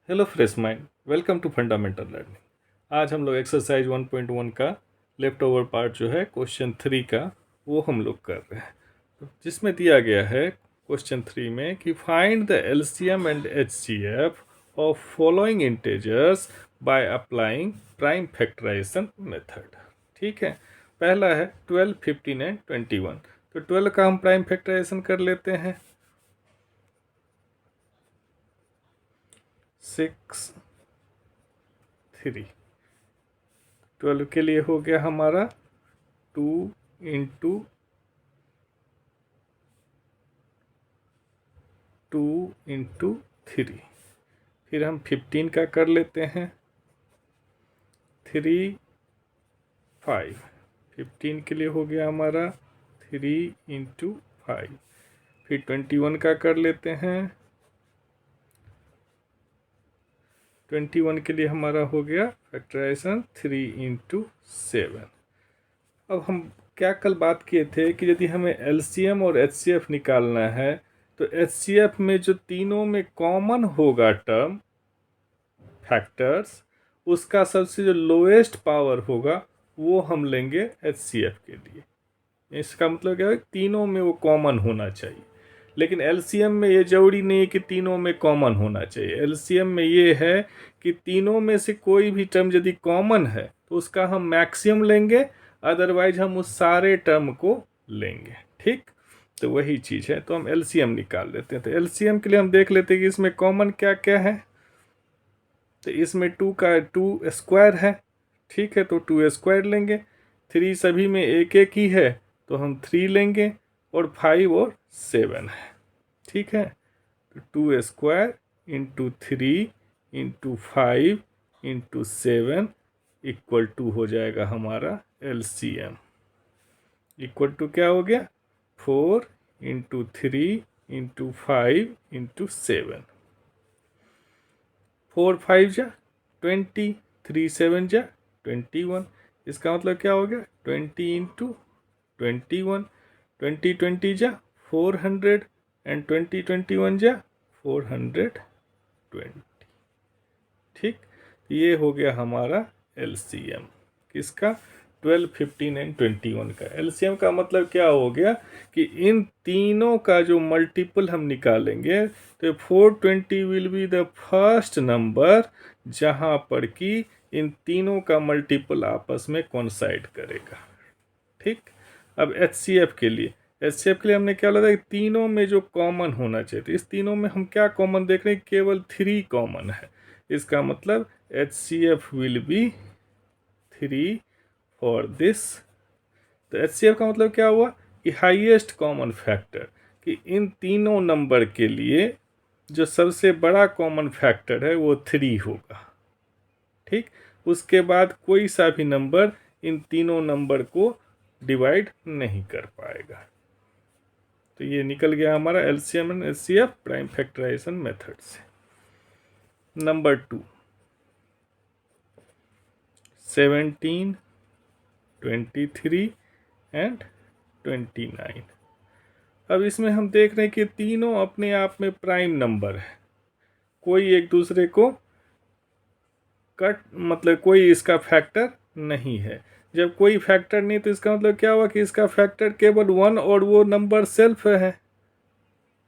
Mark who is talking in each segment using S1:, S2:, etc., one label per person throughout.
S1: Hello fresh mind, welcome to fundamental learning. आज हम लोग एक्सरसाइज 1.1 का लेफ्ट ओवर पार्ट जो है क्वेश्चन 3 का, वो हम लोग कर रहे हैं। तो जिसमें दिया गया है क्वेश्चन 3 में कि find the LCM and HCF of following integers by applying prime factorisation method. ठीक है, पहला है 12, 15 एंड 21। तो 12 का हम प्राइम फैक्टराइजेशन कर लेते हैं। 6, 3। 12 के लिए हो गया हमारा 2 इंटू 3। फिर हम 15 का कर लेते हैं। 3, 5। 15 के लिए हो गया हमारा 3 इंटू 5। फिर 21 का कर लेते हैं। 21 के लिए हमारा हो गया फैक्टराइजेशन 3 इंटू 7। अब हम क्या कल बात किए थे कि यदि हमें एलसीएम और एचसीएफ निकालना है तो एचसीएफ में जो तीनों में कॉमन होगा टर्म फैक्टर्स, उसका सबसे जो लोएस्ट पावर होगा वो हम लेंगे एचसीएफ के लिए। इसका मतलब क्या है, तीनों में वो कॉमन होना चाहिए। लेकिन एलसीएम में ये जरूरी नहीं है कि तीनों में कॉमन होना चाहिए। एलसीएम में ये है कि तीनों में से कोई भी टर्म यदि कॉमन है तो उसका हम मैक्सिमम लेंगे, अदरवाइज हम उस सारे टर्म को लेंगे। ठीक, तो वही चीज़ है। तो हम एलसीएम निकाल लेते हैं। तो एलसीएम के लिए हम देख लेते हैं कि इसमें कॉमन क्या क्या है। तो इसमें 2 का 2 स्क्वायर है। ठीक है, तो 2 स्क्वायर लेंगे। 3 सभी में एक एक ही है तो हम 3 लेंगे, और 5 और 7 है। ठीक है, तो 2 square into 3 into 5 into 7 equal to हो जाएगा हमारा एलसीएम। इक्वल टू क्या हो गया, 4 इंटू 3 इंटू 5 इंटू 7। 4 5 जा 20, 3 7 जा 21। इसका मतलब क्या हो गया, 20 इंटू 21। 20 20 जा 400, एंड 20 21 जा 420। ठीक, ये हो गया हमारा एलसीएम किसका, 12, 15 एंड 21 का। एलसीएम का मतलब क्या हो गया कि इन तीनों का जो मल्टीपल हम निकालेंगे तो 420 will be the first number जहां पर कि इन तीनों का मल्टीपल आपस में कोइंसाइड करेगा। ठीक, अब एचसीएफ के लिए, एचसीएफ के लिए हमने क्या लगा कि तीनों में जो कॉमन होना चाहिए, तो इस तीनों में हम क्या कॉमन देख रहे हैं, केवल 3 कॉमन है। इसका मतलब HCF will be 3 for this. तो एचसीएफ का मतलब क्या हुआ कि हाईएस्ट कॉमन फैक्टर, कि इन तीनों नंबर के लिए जो सबसे बड़ा कॉमन फैक्टर है वो 3 होगा। ठीक, उसके बाद कोई सा भी नंबर इन तीनों नंबर को डिवाइड नहीं कर पाएगा। तो ये निकल गया हमारा LCM and HCF prime factorisation method से। Number 2, 17, 23 and 29। अब इसमें हम देख रहे हैं कि तीनों अपने आप में प्राइम नंबर है, कोई एक दूसरे को कट मतलब कोई इसका फैक्टर नहीं है। जब कोई फैक्टर नहीं तो इसका मतलब क्या हुआ कि इसका फैक्टर केवल 1 और वो नंबर सेल्फ है।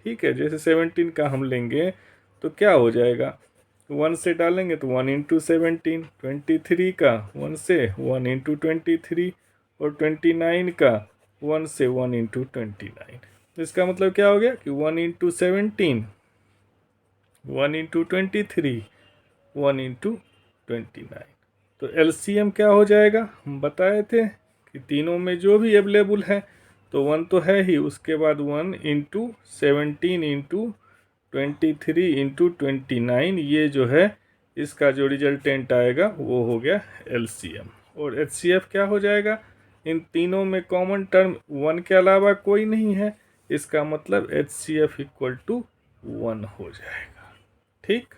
S1: ठीक है, जैसे 17 का हम लेंगे तो क्या हो जाएगा, 1 से डालेंगे तो 1 इंटू 17। 23 का 1 से 1 इंटू 23, और 29 का 1 से 1 इंटू 29। इसका मतलब क्या हो गया कि 1 इंटू 17, 1 इंटू 23, 1 इंटू 29। तो एलसीएम क्या हो जाएगा, हम बताए थे कि तीनों में जो भी अवेलेबल है तो 1 तो है ही, उसके बाद 1 इंटू 17 इंटू 23 इंटू 29, ये जो है इसका जो रिजल्टेंट आएगा वो हो गया एलसीएम। और एचसीएफ क्या हो जाएगा, इन तीनों में कॉमन टर्म 1 के अलावा कोई नहीं है, इसका मतलब एचसीएफ इक्वल टू 1 हो जाएगा। ठीक,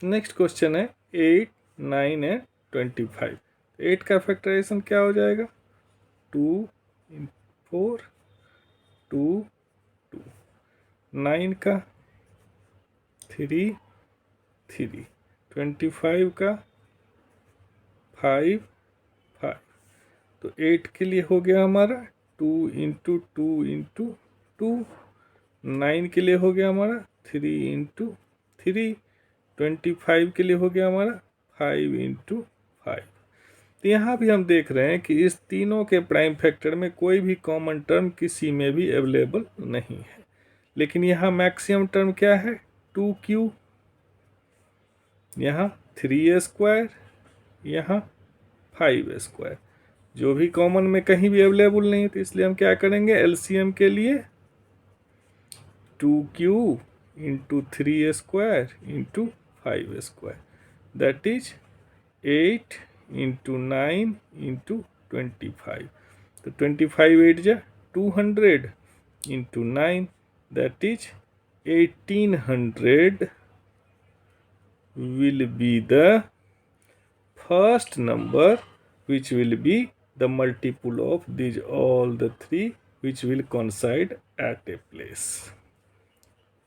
S1: नेक्स्ट क्वेश्चन है 8, 9 एंड 25। 8 का फैक्टराइजेशन क्या हो जाएगा, 2 4 2 2। 9 का 3 3, 25 का 5 5, तो 8 के लिए हो गया हमारा 2 इंटू 2 इंटू 2, 9 के लिए हो गया हमारा 3 इंटू 3, 25 के लिए हो गया हमारा 5 इंटू 5। तो यहाँ भी हम देख रहे हैं कि इस तीनों के प्राइम फैक्टर में कोई भी कॉमन टर्म किसी में भी अवेलेबल नहीं है, लेकिन यहाँ मैक्सिमम टर्म क्या है 2q, यहाँ 3a², यहाँ 5a², जो भी कॉमन में कहीं भी अवेलेबल नहीं है, तो इसलिए हम क्या करेंगे एलसीएम के लिए 2q into 3a² into 5a², that is 8 into 9 into 25, तो 25 8 जा 200 into 9, that is 1800 will be the first number which will be the multiple of these all the three which will coincide at a place.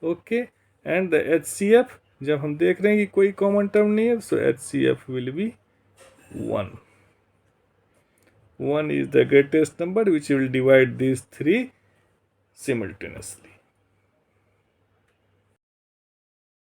S1: Okay, and the HCF, जब हम देख रहे हैं कि कोई common term नहीं है, so HCF will be 1. 1 is the greatest number which will divide these three simultaneously.